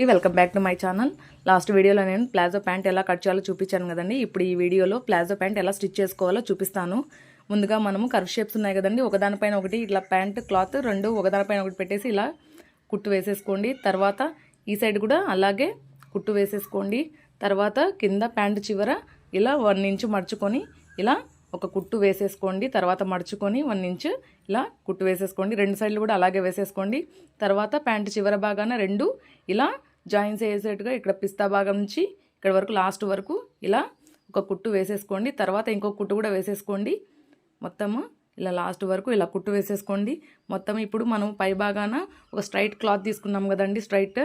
Welcome back to my channel. Last వీడియోలో నేను palazzo pant ఎలా కట్ చేయాలో చూపించాను కదండి. ఇప్పుడు ఈ వీడియోలో ప్లాజో ప్యాంట్ ఎలా స్టిచ్ చేసుకోవాలో చూపిస్తాను. ముందుగా మనము కర్వ్ షేప్స్ ఉన్నాయి కదండి, ఒకదానిపైన ఒకటి ఇట్లా ప్యాంట్ క్లాత్ రెండు ఒకదానిపైన ఒకటి పెట్టేసి ఇలా కుట్టు వేసేసుకోండి. తర్వాత ఈ సైడ్ కూడా అలాగే కుట్టు వేసేసుకోండి. తర్వాత కింద ప్యాంట్ చివర ఇలా 1 ఇంచ్ మడుచుకొని ఇలా ఒక కుట్టు వేసేసుకోండి. తర్వాత మడుచుకొని 1 ఇంచ్ ఇలా కుట్టు వేసేసుకోండి. రెండు సైడ్లు కూడా అలాగే వేసేసుకోండి. తర్వాత ప్యాంట్ చివర భాగాన రెండు ఇలా జాయిన్స్ వేసేట్టుగా ఇక్కడ పిస్తా భాగం నుంచి ఇక్కడ వరకు లాస్ట్ వరకు ఇలా ఒక కుట్టు వేసేసుకోండి. తర్వాత ఇంకొక కుట్టు కూడా వేసేసుకోండి. మొత్తము ఇలా లాస్ట్ వరకు ఇలా కుట్టు వేసేసుకోండి. మొత్తం ఇప్పుడు మనం పై భాగాన ఒక స్ట్రైట్ క్లాత్ తీసుకున్నాం కదండి, స్ట్రైట్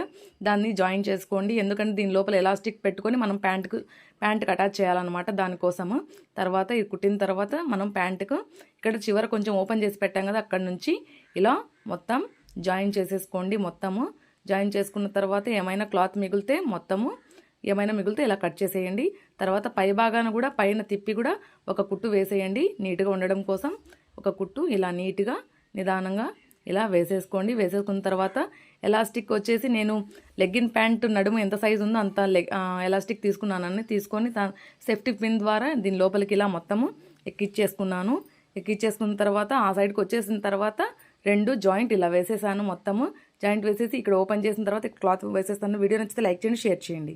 దాన్ని జాయిన్ చేసుకోండి. ఎందుకంటే దీని లోపల ఎలాస్టిక్ పెట్టుకొని మనం ప్యాంట్కి అటాచ్ చేయాలన్నమాట, దానికోసము. తర్వాత ఇది కుట్టిన తర్వాత మనం ప్యాంటుకు ఇక్కడ చివర కొంచెం ఓపెన్ చేసి పెట్టాం కదా, అక్కడ నుంచి ఇలా మొత్తం జాయిన్ చేసేసుకోండి. మొత్తము జాయిన్ చేసుకున్న తర్వాత ఏమైనా క్లాత్ మిగిలితే ఇలా కట్ చేసేయండి. తర్వాత పై భాగాన కూడా పైన తిప్పి కూడా ఒక కుట్టు వేసేయండి నీట్గా ఉండడం కోసం. ఒక కుట్టు ఇలా నీట్గా నిదానంగా ఇలా వేసేసుకోండి. వేసేసుకున్న తర్వాత ఎలాస్టిక్ వచ్చేసి నేను లెగ్గిన్ ప్యాంట్ నడుము ఎంత సైజు ఉందో అంత ఎలాస్టిక్ తీసుకొని సేఫ్టీ పిన్ ద్వారా దీని లోపలికి ఇలా మొత్తము ఎక్కిచ్చేసుకున్నాను. ఎక్కిచ్చేసుకున్న తర్వాత ఆ సైడ్కి వచ్చేసిన తర్వాత రెండు జాయింట్ ఇలా వేసేసాను. మొత్తము జాయింట్ వేసేసి ఇక్కడ ఓపెన్ చేసిన తర్వాత క్లాత్ వేసేస్తాను. వీడియో నచ్చితే లైక్ చేయండి, షేర్ చేయండి.